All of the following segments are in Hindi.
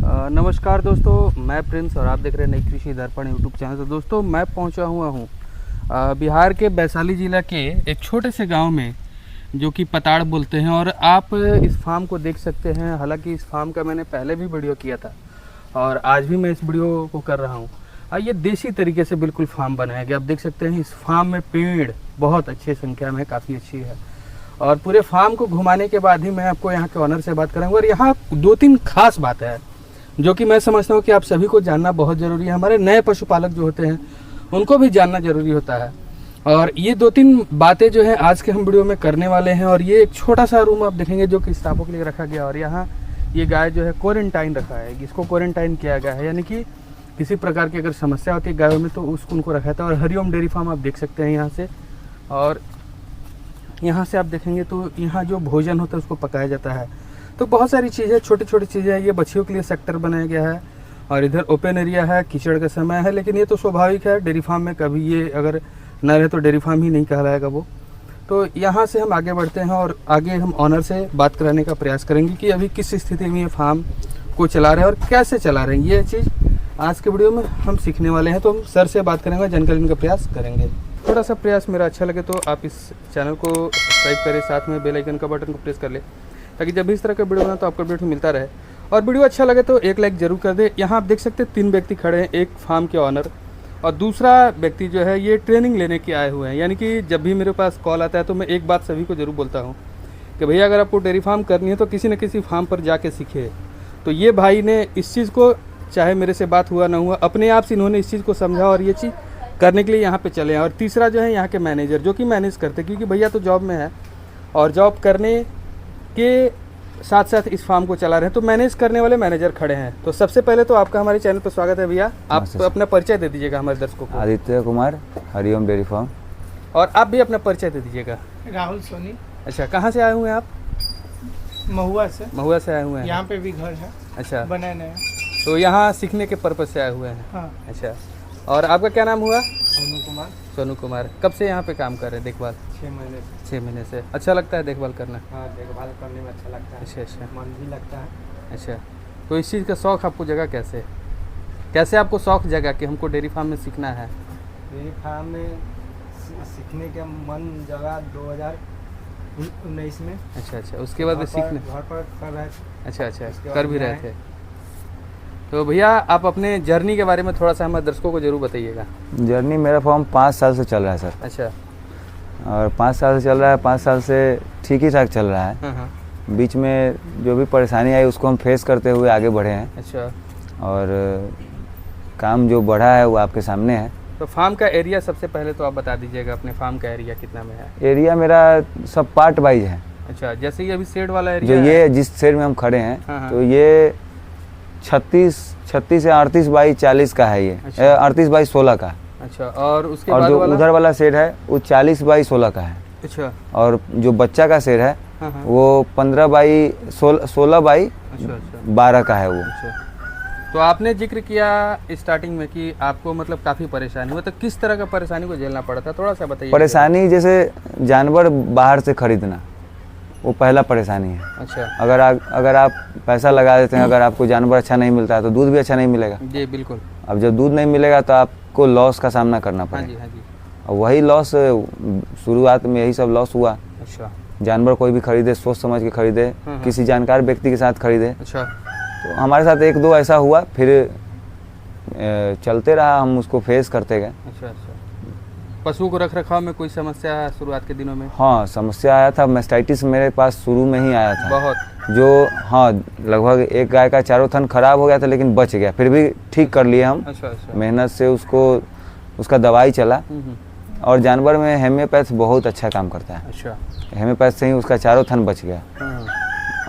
नमस्कार दोस्तों, मैं प्रिंस और आप देख रहे हैं नई कृषि दर्पण यूट्यूब चैनल। तो दोस्तों, मैं पहुंचा हुआ हूं बिहार के वैशाली ज़िला के एक छोटे से गांव में, जो कि पताड़ बोलते हैं। और आप इस फार्म को देख सकते हैं। हालांकि इस फार्म का मैंने पहले भी वीडियो किया था और आज भी मैं इस वीडियो को कर रहा हूँ। ये देसी तरीके से बिल्कुल फार्म बनाया गया। आप देख सकते हैं इस फार्म में पेड़ बहुत अच्छी संख्या में, काफ़ी अच्छी है। और पूरे फार्म को घुमाने के बाद ही मैं आपको यहाँ के ऑनर से बात करूँगा। और यहाँ 2-3 खास बात है जो कि मैं समझता हूँ कि आप सभी को जानना बहुत ज़रूरी है। हमारे नए पशुपालक जो होते हैं उनको भी जानना ज़रूरी होता है। और ये 2-3 बातें जो है आज के हम वीडियो में करने वाले हैं। और ये एक छोटा सा रूम आप देखेंगे जो कि स्टाफों के लिए रखा गया। और यहाँ ये गाय जो है क्वारंटाइन रखा है, इसको क्वारंटाइन किया गया है, यानी कि किसी प्रकार की अगर समस्या होती है गायों में तो उसको उनको रखा था। और हरिओम डेयरी फार्म आप देख सकते हैं यहाँ से। और यहाँ से आप देखेंगे तो यहाँ जो भोजन होता है उसको पकाया जाता है। तो बहुत सारी चीज़ें, छोटी छोटी चीज़ें हैं। ये बच्चियों के लिए सेक्टर बनाया गया है और इधर ओपन एरिया है, कीचड़ का समय है, लेकिन ये तो स्वाभाविक है। डेयरी फार्म में कभी ये अगर न रहे तो डेयरी फार्म ही नहीं कहलाएगा वो। तो यहाँ से हम आगे बढ़ते हैं और आगे हम ऑनर से बात कराने का प्रयास करेंगे कि अभी किस स्थिति में ये फार्म को चला रहे हैं और कैसे चला रहे हैं। ये चीज़ आज के वीडियो में हम सीखने वाले हैं। तो हम सर से बात करेंगे, जानकारी का प्रयास करेंगे। थोड़ा सा प्रयास मेरा अच्छा लगे तो आप इस चैनल को सब्सक्राइब करें, साथ में बेल आइकन का बटन को प्रेस कर ले, ताकि जब भी इस तरह का वीडियो बना तो आपको वीडियो मिलता रहे। और वीडियो अच्छा लगे तो एक लाइक जरूर कर दे। यहाँ आप देख सकते हैं 3 व्यक्ति खड़े हैं, एक फार्म के ऑनर और दूसरा व्यक्ति जो है ये ट्रेनिंग लेने के आए हुए हैं। यानी कि जब भी मेरे पास कॉल आता है तो मैं एक बात सभी को ज़रूर बोलता हूँ कि भैया अगर आपको डेयरी फार्म करनी है तो किसी न किसी फार्म पर जाके सीखे। तो ये भाई ने इस चीज़ को, चाहे मेरे से बात हुआ ना हुआ, अपने आप से इन्होंने इस चीज़ को समझा और ये चीज़ करने के लिए यहाँ पे चले हैं। और तीसरा जो है यहाँ के मैनेजर, जो कि मैनेज करते, क्योंकि भैया तो जॉब में है और जॉब करने के साथ साथ इस फार्म को चला रहे हैं। तो मैनेज करने वाले मैनेजर खड़े हैं। तो सबसे पहले तो आपका हमारे चैनल पर स्वागत है भैया। आप अपना परिचय दे दीजिएगा हमारे दर्शकों को। Aditya Kumar, Hariom dairy farm. और आप भी अपना परिचय दे दीजिएगा। राहुल सोनी। अच्छा, कहाँ से आए हुए हैं आप? महुआ से। महुआ से आए हुए हैं। यहाँ पे भी घर है। अच्छा, बने नया। तो यहाँ सीखने के पर्पज से आए हुए हैं। हाँ। अच्छा, और आपका क्या नाम हुआ? सोनू कुमार। सोनू कुमार। कब से यहाँ पे काम कर रहे हैं देखभाल? 6 महीने से। 6 महीने से। अच्छा लगता है देखभाल करना? हाँ, देखभाल करने में अच्छा लगता है। अच्छा अच्छा मन भी लगता है। अच्छा, तो इस चीज़ का शौक़ आपको जगह कैसे आपको शौक़ जगा कि हमको डेयरी फार्म में सीखना है? डेयरी फार्म में सीखने का मन जगह 2019 में। अच्छा, उसके बाद सीखने घर पर कर रहे थे। अच्छा कर भी रहे थे। तो भैया आप अपने जर्नी के बारे में थोड़ा सा हमारे दर्शकों को जरूर बताइएगा। जर्नी मेरा फार्म 5 साल से चल रहा है सर। अच्छा। और 5 साल से चल रहा है, 5 साल से ठीक ही ठाक चल रहा है। हाँ। बीच में जो भी परेशानी आई उसको हम फेस करते हुए आगे बढ़े हैं। अच्छा। और काम जो बढ़ा है वो आपके सामने है। तो फार्म का एरिया सबसे पहले तो आप बता दीजिएगा, अपने फार्म का एरिया कितना में है? एरिया मेरा सब पार्ट वाइज है। अच्छा, जैसे ये अभी शेड वाला एरिया जो ये जिस शेड में हम खड़े हैं, हाँ। तो ये 36 या 38 बाई 40 का है। ये 38 बाई 16 का। अच्छा, और उसके और बाद जो उधर वाला शेड है वो 40 बाई 16 का है। अच्छा। और जो बच्चा का शेड है हाँ। वो 15 बाई 16 बाई अच्छा 12 का है वो। अच्छा, तो आपने जिक्र किया स्टार्टिंग में कि आपको मतलब काफ़ी परेशानी हुआ, तो किस तरह का परेशानी को झेलना पड़ा था, थोड़ा सा बताइए। परेशानी जैसे जानवर बाहर से खरीदना, वो पहला परेशानी है। अच्छा। अगर आप पैसा लगा देते हैं, अगर आपको जानवर अच्छा नहीं मिलता है तो दूध भी अच्छा नहीं मिलेगा। जी बिल्कुल। अब जब दूध नहीं मिलेगा तो आपको लॉस का सामना करना पड़ेगा। हाँ जी। और वही लॉस शुरुआत में यही सब लॉस हुआ। अच्छा। जानवर कोई भी खरीदे सोच समझ के खरीदे, किसी जानकार व्यक्ति के साथ खरीदे। अच्छा। तो हमारे साथ 1-2 ऐसा हुआ, फिर चलते रहा, हम उसको फेस करते गए। अच्छा। पशुओं को रख रखाव में कोई समस्या शुरुआत के दिनों में? हाँ, समस्या आया था। मैस्टाइटिस मेरे पास शुरू में ही आया था बहुत। जो हाँ, लगभग एक गाय का चारों थन खराब हो गया था, लेकिन बच गया, फिर भी ठीक कर लिए हम। अच्छा। मेहनत से उसका दवाई चला। और जानवर में हेम्योपैथ बहुत अच्छा काम करता है। अच्छा। हेम्योपैथ से ही उसका चारों थन बच गया। हाँ।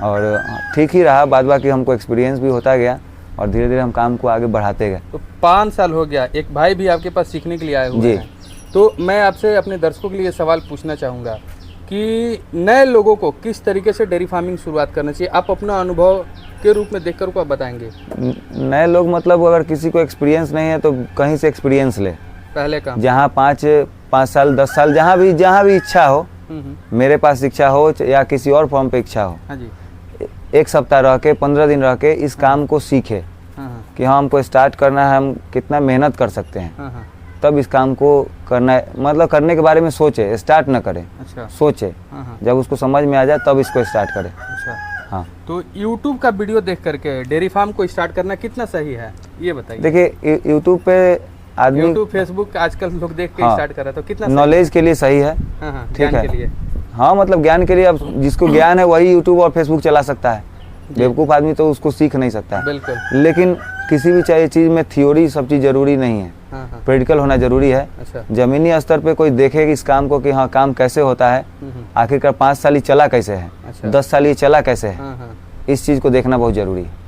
और ठीक ही रहा। बाद बाकी हमको एक्सपीरियंस भी होता गया और धीरे धीरे हम काम को आगे बढ़ाते गए। तो 5 साल हो गया, एक भाई भी आपके पास सीखने के लिए आए हुए हैं। तो मैं आपसे अपने दर्शकों के लिए सवाल पूछना चाहूँगा कि नए लोगों को किस तरीके से डेयरी फार्मिंग शुरुआत करना चाहिए, आप अपना अनुभव के रूप में देखकर को आप बताएंगे। नए लोग मतलब अगर किसी को एक्सपीरियंस नहीं है तो कहीं से एक्सपीरियंस ले। पहले काम जहाँ 5 साल 10 साल जहाँ भी इच्छा हो, मेरे पास इच्छा हो या किसी और फॉर्म पे इच्छा हो, हाँ जी, 1 सप्ताह रह के 15 दिन रह के इस काम को सीखे। कि हाँ हमको स्टार्ट करना है, हम कितना मेहनत कर सकते हैं, हाँ हाँ। तब इस काम को करना है, मतलब करने के बारे में सोचे, स्टार्ट न करें, अच्छा। सोचे, हाँ हाँ। जब उसको समझ में आ जाए तब इसको स्टार्ट करें। अच्छा। हाँ, तो YouTube का वीडियो देख करके डेयरी फार्म को स्टार्ट करना कितना सही है, ये बताइए। देखिए यूट्यूब पे आदमी यूट्यूब फेसबुक आजकल लोग देख के हाँ, स्टार्ट कर रहे हैं, तो कितना सही नॉलेज के लिए सही है। हाँ हाँ, ठीक ज्ञान है। के लिए। हाँ, मतलब ज्ञान के लिए, अब जिसको ज्ञान है वही यूट्यूब और फेसबुक चला सकता है, बेवकूफ़ आदमी तो उसको सीख नहीं सकता है। बिल्कुल। लेकिन किसी भी चाहिए चीज़ में थ्योरी सब चीज़ जरूरी नहीं है, हाँ हाँ। प्रैक्टिकल होना जरूरी है। अच्छा। ज़मीनी स्तर पे कोई देखे इस काम को कि हाँ काम कैसे होता है, आखिरकार 5 साल ये चला कैसे है, अच्छा। 10 साल ये चला कैसे है, हाँ हाँ। इस चीज़ को देखना बहुत ज़रूरी है।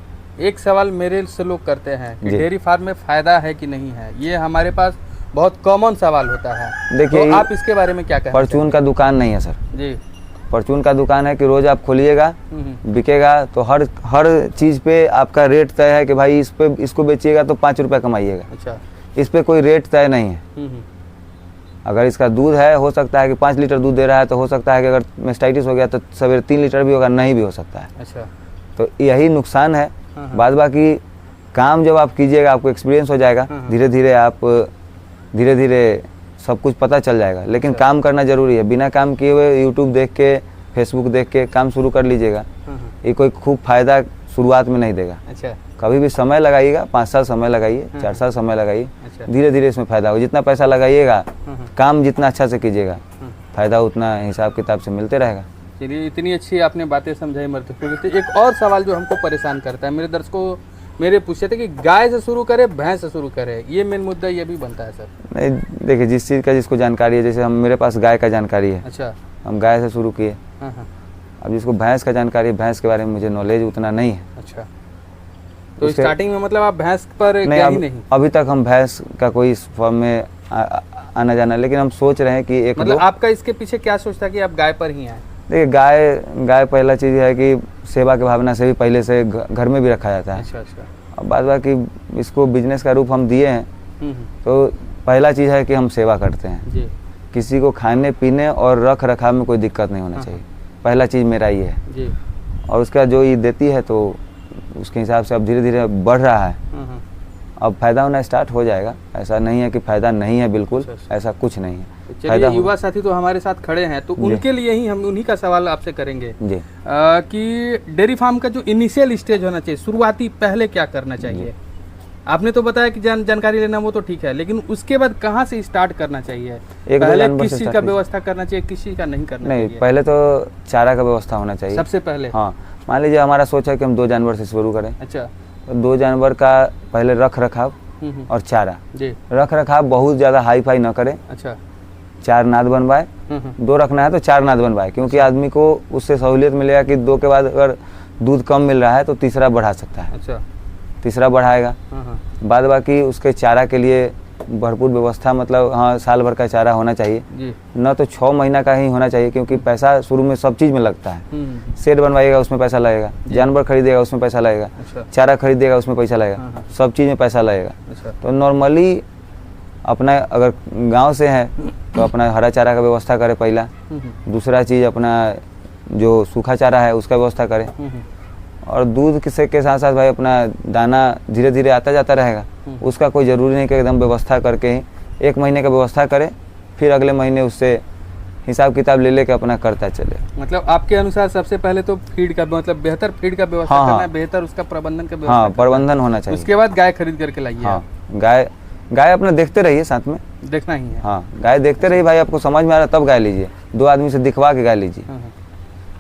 एक सवाल मेरे से लोग करते हैं कि जी। डेयरी फार्म में फ़ायदा है कि नहीं है, ये हमारे पास बहुत कॉमन सवाल होता है। देखिए, तो आप इसके बारे में क्या कहना परचून का दुकान नहीं है सर, जी। परचून का दुकान है कि रोज़ आप खोलिएगा, हम्म। बिकेगा, तो हर चीज़ पे आपका रेट तय है कि भाई इसको बेचिएगा तो 5 रुपये कमाइएगा। अच्छा। इस पे कोई रेट तय नहीं है। हम्म। अगर इसका दूध है, हो सकता है कि 5 लीटर दूध दे रहा है, तो हो सकता है कि अगर मेस्टाइटिस हो गया तो सवेरे 3 लीटर भी होगा, नहीं भी हो सकता है। अच्छा। तो यही नुकसान है। हाँ, हाँ। बाद बाकी काम जब आप कीजिएगा आपको एक्सपीरियंस हो जाएगा, हाँ, हाँ। धीरे धीरे सब कुछ पता चल जाएगा। लेकिन अच्छा। काम करना ज़रूरी है। बिना काम किए हुए यूट्यूब देख के, फेसबुक देख के काम शुरू कर लीजिएगा, हाँ हाँ। ये कोई खूब फायदा शुरुआत में नहीं देगा। अच्छा। कभी भी समय लगाइएगा, 5 साल समय लगाइए, हाँ, 4 साल समय लगाइए, अच्छा। धीरे धीरे इसमें फ़ायदा हो। जितना पैसा लगाइएगा, हाँ हाँ। काम जितना अच्छा से कीजिएगा, हाँ। फ़ायदा उतना हिसाब किताब से मिलते रहेगा। चलिए, इतनी अच्छी आपने बातें समझाई मर्द। एक और सवाल जो हमको परेशान करता है, मेरे दर्शकों मेरे पूछे थे कि गाय से शुरू करे भैंस से शुरू करे, ये मेन मुद्दा ये भी बनता है सर। नहीं, देखिए जिस चीज़ का जिसको जानकारी है, जैसे मेरे पास गाय का जानकारी है, अच्छा। हम गाय से शुरू किए। हाँ हाँ। अब जिसको भैंस का जानकारी है, भैंस के बारे में मुझे नॉलेज उतना नहीं है। अच्छा। तो स्टार्टिंग में मतलब आप भैंस पर गए ही नहीं? अभी तक हम भैंस का कोई इस फॉर्म में आना जाना, लेकिन हम सोच रहे हैं कि मतलब आपका इसके पीछे क्या सोचता कि आप गाय पर ही आए? देखिए, गाय पहला चीज़ है कि सेवा की भावना से भी पहले से घर में भी रखा जाता है। अच्छा अच्छा। अब बाद बाकी इसको बिजनेस का रूप हम दिए हैं, हम्म। तो पहला चीज़ है कि हम सेवा करते हैं। जी। किसी को खाने पीने और रख रखाव में कोई दिक्कत नहीं होना हाँ। चाहिए, पहला चीज़ मेरा ये है। जी। और उसका जो ये देती है तो उसके हिसाब से अब धीरे धीरे बढ़ रहा है। हाँ। अब फायदा होना स्टार्ट हो जाएगा। ऐसा नहीं है कि फायदा नहीं है, बिल्कुल अच्छा। ऐसा कुछ नहीं है। चलिए, फायदा युवा साथी तो हमारे साथ खड़े हैं, तो उनके लिए ही हम उन्हीं का सवाल आपसे करेंगे जी। कि डेयरी फार्म का जो इनिशियल स्टेज होना चाहिए, शुरुआती पहले क्या करना चाहिए? आपने तो बताया कि जानकारी लेना वो तो ठीक है, लेकिन उसके बाद कहाँ से स्टार्ट करना चाहिए? पहले किस चीज़ का व्यवस्था करना चाहिए, किस चीज़ का नहीं करना चाहिए? नहीं, पहले तो चारा का व्यवस्था होना चाहिए सबसे पहले। हाँ, मान लीजिए हमारा सोच है कि हम 2 जानवर से शुरू करें। अच्छा। तो 2 जानवर का पहले रख रखाव और चारा। जी। रख रखाव बहुत ज़्यादा हाई फाई न करें। अच्छा। 4 नाद बनवाए, 2 रखना है तो 4 नाद बनवाए, क्योंकि आदमी को उससे सहूलियत मिलेगा कि 2 के बाद अगर दूध कम मिल रहा है तो तीसरा बढ़ा सकता है। अच्छा। तीसरा बढ़ाएगा। हाँ। बाद बाकी उसके चारा के लिए भरपूर व्यवस्था, मतलब हाँ साल भर का चारा होना चाहिए जी। न तो 6 महीना का ही होना चाहिए, क्योंकि पैसा शुरू में सब चीज़ में लगता है। शेड बनवाइएगा उसमें पैसा लगेगा, जानवर खरीदेगा उसमें पैसा लगेगा, अच्छा। चारा खरीदेगा उसमें पैसा लगेगा, हाँ। सब चीज़ में पैसा लगेगा। अच्छा। तो नॉर्मली अपना अगर गांव से है तो अपना हरा चारा का व्यवस्था करें पहला। दूसरा चीज़ अपना जो सूखा चारा है उसका व्यवस्था करें, और दूध के साथ साथ भाई अपना दाना धीरे धीरे आता जाता रहेगा। उसका कोई ज़रूरी नहीं कि एकदम व्यवस्था करके ही 1 महीने का व्यवस्था करें, फिर अगले महीने उससे हिसाब किताब ले लेके अपना करता चले। मतलब आपके अनुसार सबसे पहले तो फीड का, मतलब बेहतर फीड का व्यवस्था हाँ, करना हाँ। है, बेहतर उसका प्रबंधन का व्यवस्था हाँ, करना प्रबंधन होना है। चाहिए। उसके बाद गाय खरीद करके लाइए। हाँ, गाय अपना देखते रहिए, साथ में देखना ही है। हाँ, गाय देखते रहिए भाई, आपको समझ में आ रहा तब गाय लीजिए, 2 आदमी से दिखवा के गाय लीजिए। हाँ।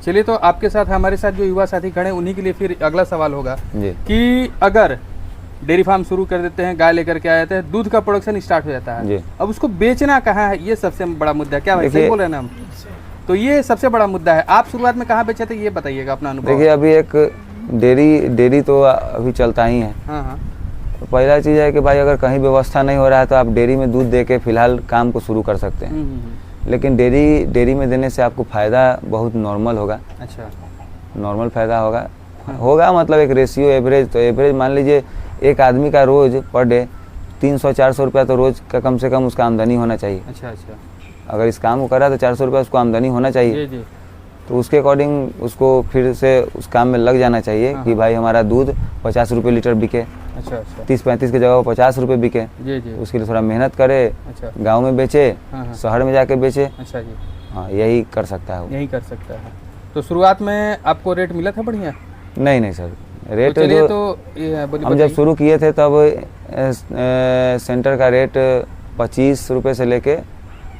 चलिए, तो आपके साथ हमारे साथ जो युवा साथी खड़े हैं उन्हीं के लिए फिर अगला सवाल होगा जी। कि अगर डेयरी फार्म शुरू कर देते हैं, गाय लेकर के आ जाते हैं, दूध का प्रोडक्शन स्टार्ट हो जाता है, जी। अब उसको बेचना कहाँ है, ये सबसे बड़ा मुद्दा है। क्या भाई, सही देखिए, बोल रहे हैं ना हम? तो ये सबसे बड़ा मुद्दा है। आप शुरुआत में कहाँ बेचे थे, ये बताइएगा अपना अनुभव। देखिए, अभी एक डेयरी तो अभी चलता ही है। हाँ। तो पहला चीज़ है कि भाई अगर कहीं व्यवस्था नहीं हो रहा है तो आप डेयरी में दूध दे के फिलहाल काम को शुरू कर सकते हैं। लेकिन डेयरी में देने से आपको फ़ायदा बहुत नॉर्मल होगा। अच्छा। नॉर्मल फ़ायदा होगा मतलब एक रेशियो एवरेज, तो एवरेज मान लीजिए एक आदमी का रोज़ पर डे 300-400 रुपया तो रोज़ का कम से कम उसका आमदनी होना चाहिए। अच्छा। अगर इस काम को कर रहा है तो 400 रुपया उसको आमदनी होना चाहिए। जी। तो उसके अकॉर्डिंग उसको फिर से उस काम में लग जाना चाहिए कि भाई हमारा दूध 50 रुपये लीटर बिके, अच्छा अच्छा 30-35 की जगह 50 रुपये बिके। जी जी। उसके लिए थोड़ा मेहनत करे, अच्छा गांव में बेचे, हाँ। शहर में जाके बेचे। अच्छा जी, हाँ, यही कर सकता है वो। यही कर सकता है। तो शुरुआत में आपको रेट मिला था बढ़िया? नहीं सर, रेट तो चलिए जो तो ये बोलिए हम जब बताइए। शुरू किए थे तब सेंटर का रेट 25 रुपये से लेके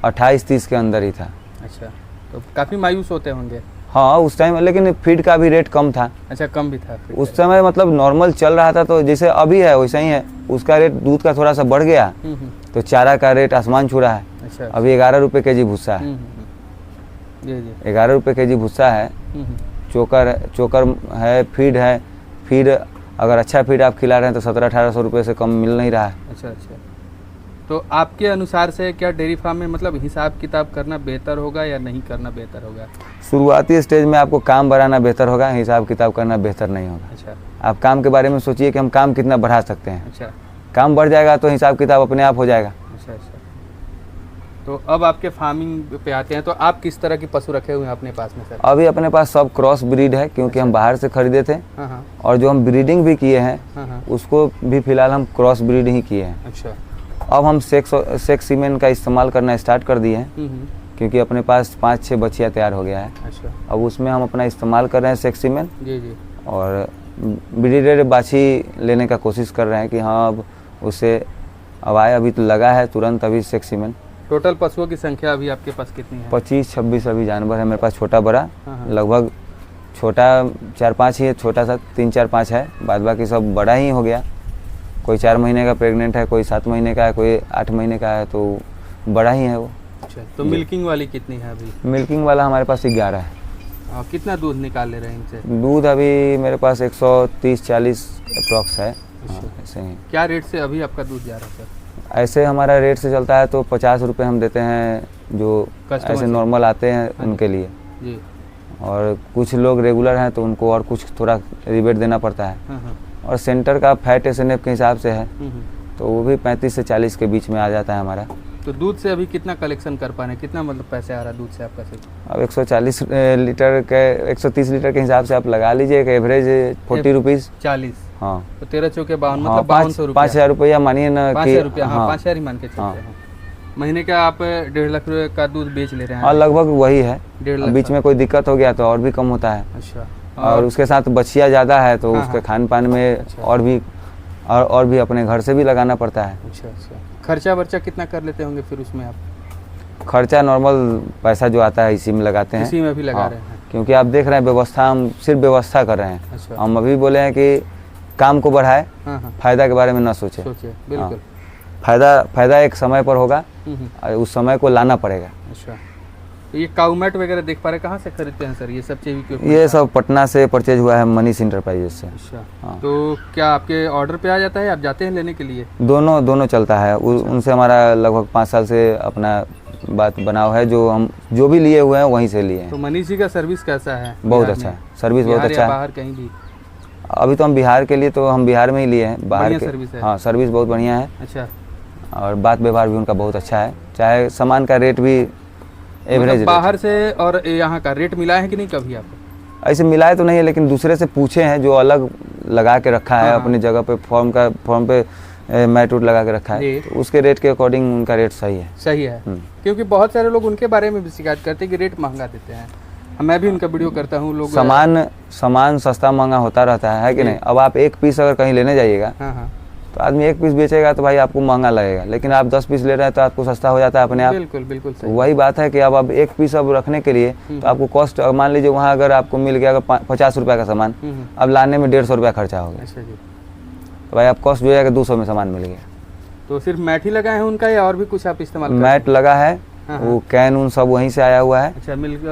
28-30 के अंदर ही था। अच्छा, तो काफ़ी मायूस होते होंगे। हाँ उस टाइम, लेकिन फीड का भी रेट कम था अच्छा, कम भी था फिर। उस समय, मतलब नॉर्मल चल रहा था। तो जैसे अभी है वैसा ही है, उसका रेट दूध का थोड़ा सा बढ़ गया, तो चारा का रेट आसमान छू रहा है। अच्छा, अभी 11 रुपये के जी भूसा है, जी जी। 11 रुपये के जी भूसा है। चोकर है, फीड अगर अच्छा फीड आप खिला रहे हैं तो 1700-1800 रुपये से कम मिल नहीं रहा है। अच्छा अच्छा, तो आपके अनुसार से क्या डेयरी फार्म में मतलब हिसाब किताब करना बेहतर होगा या नहीं करना बेहतर होगा? शुरुआती स्टेज में आपको काम बढ़ाना बेहतर होगा, हिसाब किताब करना बेहतर नहीं होगा। अच्छा आप काम के बारे में सोचिए कि हम काम कितना बढ़ा सकते हैं। अच्छा काम बढ़ जाएगा तो हिसाब किताब अपने आप हो जाएगा। अच्छा अच्छा। तो अब आपके फार्मिंग पे आते हैं, तो आप किस तरह की पशु रखे हुए हैं अपने पास में सर? अभी अपने पास सब क्रॉस ब्रीड है, क्योंकि हम बाहर से खरीदे थे, हाँ हाँ और जो हम ब्रीडिंग भी किए हैं हाँ। उसको भी फिलहाल हम क्रॉस ब्रीड ही किए हैं। अच्छा। अब हम सेक्स सीमेंट का इस्तेमाल करना स्टार्ट कर दिए हैं, क्योंकि अपने पास 5-6 बच्चियाँ तैयार हो गया है। अच्छा। अब उसमें हम अपना इस्तेमाल कर रहे हैं सेक्स सीमेंट, जी जी। और ब्रीडेड बाछी लेने का कोशिश कर रहे हैं कि हाँ अब उससे अब आए, अभी तो लगा है तुरंत अभी सेक्स सीमेंट। टोटल पशुओं की संख्या अभी आपके पास कितनी है? 25-26 अभी जानवर है मेरे पास, छोटा बड़ा। हाँ। लगभग छोटा 4-5 ही है, छोटा सा 3-4-5 है, बाद बाकी सब बड़ा ही हो गया। कोई 4 महीने का प्रेग्नेंट है, कोई 7 महीने का है, कोई 8 महीने का है, तो बड़ा ही है वो। अच्छा, तो मिल्किंग वाली कितनी है अभी? मिल्किंग वाला हमारे पास 11 है। और कितना दूध निकाल ले रहे हैं इनसे? दूध अभी मेरे पास 130-40 अप्रॉक्स है। हाँ, ऐसे ही। क्या रेट से अभी आपका दूध जा रहा है सर? ऐसे हमारा रेट से चलता है तो 50 रुपये हम देते हैं जो कस्टमर ऐसे से? नॉर्मल आते हैं उनके लिए, जी। और कुछ लोग रेगुलर हैं तो उनको और कुछ थोड़ा रिबेट देना पड़ता है। हाँ। और सेंटर का फैट SNF के हिसाब से है, हम्म। तो वो भी 35 से 40 के बीच में आ जाता है हमारा। तो दूध से अभी कितना कलेक्शन कर पा रहे हैं, कितना मतलब पैसे आ रहा है दूध से आपका सर? अब 140 लीटर के 130 लीटर के हिसाब से आप लगा लीजिए, एक एवरेज 40 रुपीज़। 40। हाँ तो 13 चौके 52, हाँ, मतलब 5200 रुपया। 5,000 रुपया मानिए ना, 5,000 रुपया, हाँ हाँ 5,000 ही मान के चलते हाँ। हैं। महीने का आप 1.5 लाख रुपए का दूध बेच ले रहे हैं? हाँ लगभग वही है। 1.5 लाख बीच का। में कोई दिक्कत हो गया तो और भी कम होता है। अच्छा। और उसके साथ बच्चियाँ ज़्यादा है तो हाँ, उसके हाँ। खान पान में अच्छा। और भी अपने घर से भी लगाना पड़ता है। अच्छा अच्छा। खर्चा वर्चा कितना कर लेते होंगे फिर उसमें आप? खर्चा नॉर्मल पैसा जो आता है इसी में लगाते हैं। इसी में भी लगा हाँ, रहे हैं? क्योंकि आप देख रहे हैं व्यवस्था, हम सिर्फ व्यवस्था कर रहे हैं। अच्छा। हम अभी बोले हैं कि काम को बढ़ाए, हाँ हाँ, फायदा के बारे में ना सोचे। सोचिए बिल्कुल। फायदा एक समय पर होगा, हम्म। और उस समय को लाना पड़ेगा। अच्छा, तो ये काउमेट वगैरह देख पा रहे, कहाँ से खरीदते हैं सर ये सब चीज़? ये सब पटना से परचेज हुआ है, मनीष इंटरप्राइजेज से। अच्छा। हाँ। तो क्या आपके ऑर्डर पे आ जाता है, आप जाते हैं लेने के लिए? दोनों चलता है। उनसे हमारा लगभग 5 साल से अपना बात बनाव है, जो भी लिए हुए हैं वहीं से लिए हैं। तो मनीष जी का सर्विस कैसा है? बहुत बिहार अच्छा में? है, सर्विस बहुत बिहार अच्छा या है। बाहर कहीं भी? अभी तो हम बिहार के लिए तो हम बिहार में ही लिए हैं, बाहर बढ़िया के सर्विस है? हाँ सर्विस बहुत बढ़िया है, अच्छा। और बात व्यवहार भी उनका बहुत अच्छा है। चाहे सामान का रेट भी एवरेज मतलब बाहर से और यहाँ का रेट मिला है कि नहीं कभी आपको? ऐसे मिलाए तो नहीं है, लेकिन दूसरे से पूछे हैं जो अलग लगा के रखा है हाँ। अपनी जगह पे, फॉर्म पे मैट उट लगा के रखा है, जी। तो उसके रेट के अकॉर्डिंग उनका रेट सही है। सही है। क्योंकि बहुत सारे लोग उनके बारे में भी शिकायत करते हैं कि रेट महंगा देते हैं। मैं भी उनका वीडियो करता हूँ। लोग सामान सस्ता महंगा होता रहता है कि नहीं? अब आप एक पीस अगर कहीं लेने जाइएगा हाँ हाँ, तो आदमी एक पीस बेचेगा तो भाई आपको महंगा लगेगा, लेकिन आप 10 पीस ले रहे हैं तो आपको सस्ता हो जाता है अपने आप। बिल्कुल बिल्कुल सही। वही बात है कि अब आप एक पीस अब रखने के लिए तो आपको कॉस्ट, मान लीजिए वहाँ अगर आपको मिल गया अगर 50 रुपये का सामान, अब लाने में 150 रुपया खर्चा हो गया, अच्छा जी। तो भाई आप कॉस्ट जो है 200 में सामान मिल गया। तो सिर्फ मैट ही लगाए हैं उनका या और भी कुछ आप इस्तेमाल करते हैं? मैट लगा है, हाँ, वो कैन उन सब वहीं से आया हुआ है। अच्छा, मिल्क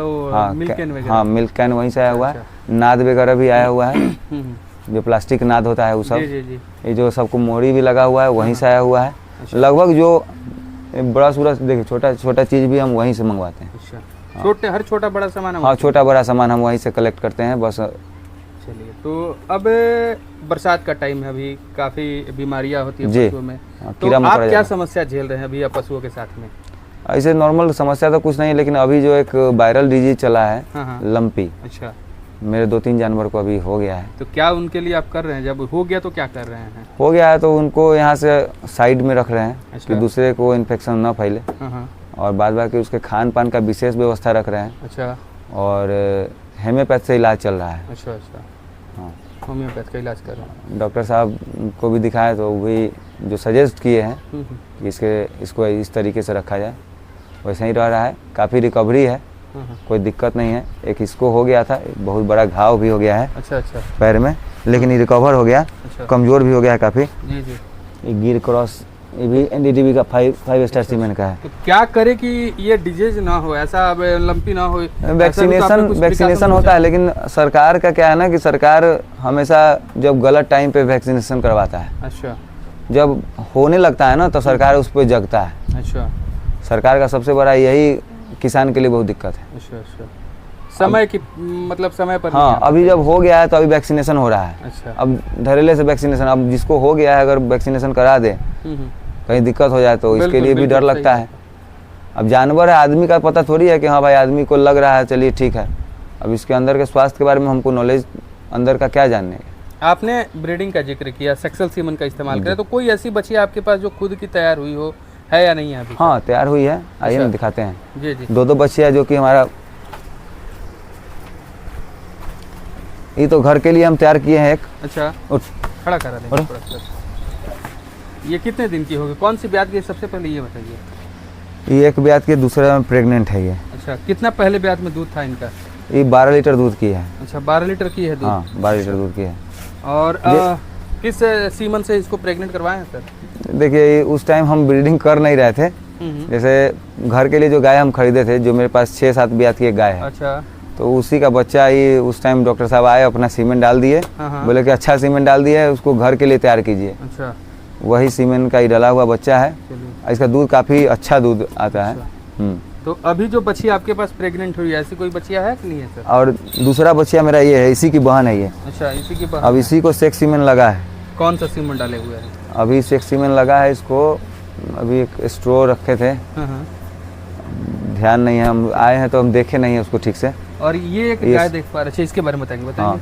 कैन वगैरह? हाँ मिल्क कैन वहीं से आया हुआ है। अच्छा। नाद वगैरह भी आया हुआ है, हम्म। जो प्लास्टिक नाद होता है वो सब। जी जी जी। ये जो सबको मोड़ी भी लगा हुआ है वहीं से आया हुआ है। अच्छा। लगभग जो बड़ा सूरज देखिए, छोटा चीज़ भी हम वहीं से मंगवाते हैं। अच्छा, हर छोटा बड़ा सामान हम हाँ छोटा बड़ा सामान हम वहीं से कलेक्ट करते हैं बस। चलिए, तो अब बरसात का टाइम है, अभी काफ़ी बीमारियां होती है जी। पशुओं में, हाँ, तो कीड़ा आप मकोड़ा क्या ज्यादा। समस्या झेल रहे हैं अभी आप पशुओं के साथ में? ऐसे नॉर्मल समस्या तो कुछ नहीं है, लेकिन अभी जो एक वायरल डिजीज चला है हाँ हाँ। लंपी, अच्छा, मेरे 2-3 जानवर को अभी हो गया है। तो क्या उनके लिए आप कर रहे हैं? जब हो गया तो क्या कर रहे हैं? हो गया है तो उनको यहाँ से साइड में रख रहे हैं अच्छा। कि दूसरे को इन्फेक्शन ना फैले, हाँ हाँ। और बाद बाकी उसके खान पान का विशेष व्यवस्था रख रहे हैं, अच्छा और हेम्योपैथ से इलाज चल रहा है। अच्छा। अच्छा, हाँ, होम्योपैथ का इलाज कर रहे हैं। डॉक्टर साहब को भी दिखाया तो वो भी जो सजेस्ट किए हैं कि इसको इस तरीके से रखा जाए, वैसे ही रह रहा है। काफ़ी रिकवरी है, कोई दिक्कत नहीं है। एक इसको हो गया था, बहुत बड़ा घाव भी हो गया है अच्छा अच्छा। पैर में, लेकिन ये रिकवर हो गया, अच्छा। कमज़ोर भी हो गया है काफ़ी। जी जी। ये गिर क्रॉस, ये भी एनडीटीवी का 5 स्टार सीमेंट का है। तो क्या करे कि ये डिजीज ना हो, ऐसा अब लंपी ना हो? वैक्सीनेशन होता है, लेकिन सरकार का क्या है ना कि सरकार हमेशा जब गलत टाइम पे वैक्सीनेशन करवाता है, अच्छा जब होने लगता है ना तो सरकार उस पर जगता है। अच्छा सरकार का सबसे बड़ा यही किसान के लिए बहुत दिक्कत है। अच्छा। अच्छा, समय की मतलब समय पर हाँ, अभी जब हो गया है तो अभी वैक्सीनेशन हो रहा है। अच्छा। अब धड़ल्ले से वैक्सीनेशन, अब जिसको हो गया है अगर वैक्सीनेशन करा दे, कहीं दिक्कत हो जाए तो इसके बिल्कुल, लिए भी डर बिल्कुल लगता सही है। अब जानवर है, आदमी का पता थोड़ी है कि हाँ भाई आदमी को लग रहा है, चलिए ठीक है। अब इसके अंदर के स्वास्थ्य के बारे में हमको नॉलेज अंदर का क्या जानने है। आपने ब्रीडिंग का जिक्र किया, सेक्सुअल सीमन का इस्तेमाल करें, तो कोई ऐसी बच्चियाँ आपके पास जो खुद की तैयार हुई हो, है या नहीं है अभी? हाँ, तैयार हुई है, आइए अच्छा। ना दिखाते हैं। जी जी। 2 बच्चे हैं जो कि हमारा, ये तो घर के लिए हम तैयार किए हैं। एक अच्छा, उठ, खड़ा करा देंगे और? थोड़ा सा। ये कितने दिन की होगी? कौन सी ब्यात की? सबसे पहले ये बताइए। ये एक ब्यात के, दूसरे में प्रेग्नेंट है ये। अच्छा, कितना पहले ब्यात में दूध था इनका? ये 12 लीटर दूध की है। अच्छा, 12 लीटर की है दूध। हाँ, 12 लीटर दूध की है। और किस सीमन से इसको प्रेग्नेंट करवाए हैं सर? देखिए, उस टाइम हम ब्रीडिंग कर नहीं रहे थे। जैसे घर के लिए जो गाय हम खरीदे थे, जो मेरे पास 6-7 ब्यात की एक गाय है, अच्छा। तो उसी का बच्चा ही उस टाइम डॉक्टर साहब आए, अपना सीमेंट डाल दिए, हाँ। बोले कि अच्छा सीमेंट डाल दिया है, उसको घर के लिए तैयार कीजिए। अच्छा, वही सीमेंट का ही डला हुआ बच्चा है। चलिए। इसका दूध काफ़ी अच्छा दूध आता है। तो अभी जो बच्ची आपके पास प्रेग्नेंट हुई है, ऐसी कोई बच्चिया है कि नहीं है सर? और दूसरा बच्चा मेरा ये है, इसी की बहन है ये। अच्छा, इसी की अब इसी को सेक्स सीमेंट लगा है। कौन सा सीमन डाले हुए हैं? अभी सेक्स सीमेंट लगा है इसको। अभी एक स्ट्रो रखे थे, हाँ। ध्यान नहीं है, हम आए हैं तो हम देखे नहीं है उसको ठीक से। और ये एक गाय देख पा रहे, अच्छा इसके बारे में बताएंगे? हाँ,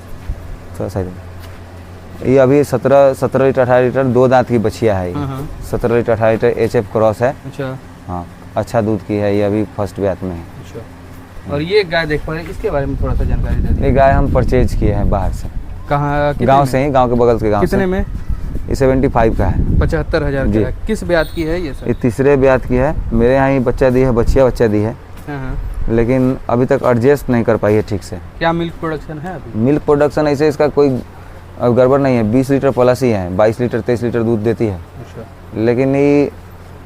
थोड़ा सा ये अभी 17 लीटर 18 लीटर 2 दांत की बछिया है। हाँ। 17 लीटर 18 लीटर HF क्रॉस है। अच्छा हाँ, अच्छा दूध की है, ये अभी फर्स्ट ब्यात में है। अच्छा। और ये एक गाय देख पा रहे हैं, इसके बारे में थोड़ा सा जानकारी दे ये दीजिए। गाय हम परचेज किए हैं बाहर से, कहाँ? गांव से ही, गांव के बगल के गांव से। कितने में? ये 75 का है। 75,000 जी। का है। किस ब्यात की है ये सर? ये तीसरे ब्यात की है। मेरे यहाँ ही बच्चा दी है, बच्चा दी है, हाँ। लेकिन अभी तक एडजस्ट नहीं कर पाई है ठीक से। क्या मिल्क प्रोडक्शन है अभी? मिल्क प्रोडक्शन ऐसे इसका कोई गड़बड़ नहीं है, 20 लीटर प्लस ही है, 22 लीटर 23 लीटर दूध देती है। अच्छा। लेकिन ये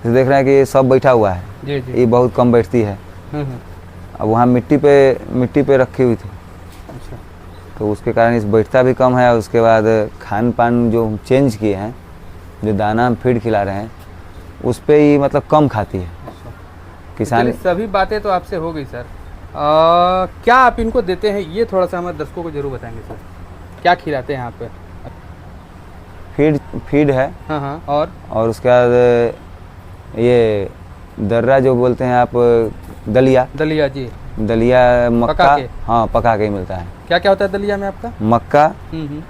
देख रहे हैं कि ये सब बैठा हुआ है, जी जी। ये बहुत कम बैठती है। अब वहाँ मिट्टी पे रखी हुई थी, अच्छा। तो उसके कारण इस बैठता भी कम है। उसके बाद खान पान जो हम चेंज किए हैं, जो दाना हम फीड खिला रहे हैं, उस पर ही मतलब कम खाती है। किसान चलिए, सभी बातें तो आपसे हो गई सर। क्या आप इनको देते हैं, ये थोड़ा सा हमारे दर्शकों को जरूर बताएंगे सर। क्या खिलाते हैं यहाँ पे? फीड है। हाँ। और उसके बाद ये दर्रा जो बोलते हैं आप, दलिया जी। दलिया मक्का। पका के? हाँ, पका के ही मिलता है। क्या क्या होता है दलिया में आपका? मक्का,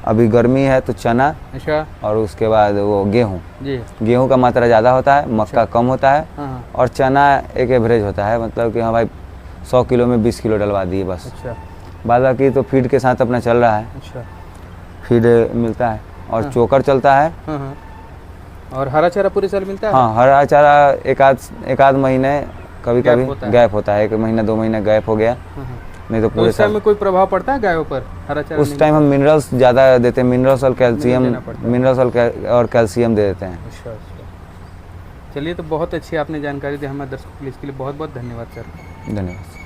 अभी गर्मी है तो चना, अच्छा। और उसके बाद वो गेहूँ। जी। गेहूँ का मात्रा ज़्यादा होता है, मक्का कम होता है, हाँ। और चना एक एवरेज होता है, मतलब कि हाँ भाई 100 किलो में 20 किलो डलवा दिए बस। अच्छा। बाद बाकी तो फीड के साथ अपना चल रहा है। अच्छा। फीड मिलता है और चोकर चलता है। हाँ। और हरा चारा पूरे साल मिलता है? हाँ, हरा चारा एक आध महीने कभी गैप कभी होता है। गैप होता है, 1 महीना 2 महीना गैप हो गया, हाँ। नहीं तो तो पूरे उस टाइम साल। में कोई प्रभाव पड़ता है गायों पर हरा चारा? उस टाइम हम मिनरल्स ज़्यादा देते हैं, मिनरल्स और कैल्शियम, देना पड़ता है। मिनरल्स और कैल्शियम दे देते हैं। अच्छा। चलिए, तो बहुत अच्छी आपने जानकारी दी हमारे दर्शकों के लिए, इसके लिए बहुत बहुत धन्यवाद सर। धन्यवाद।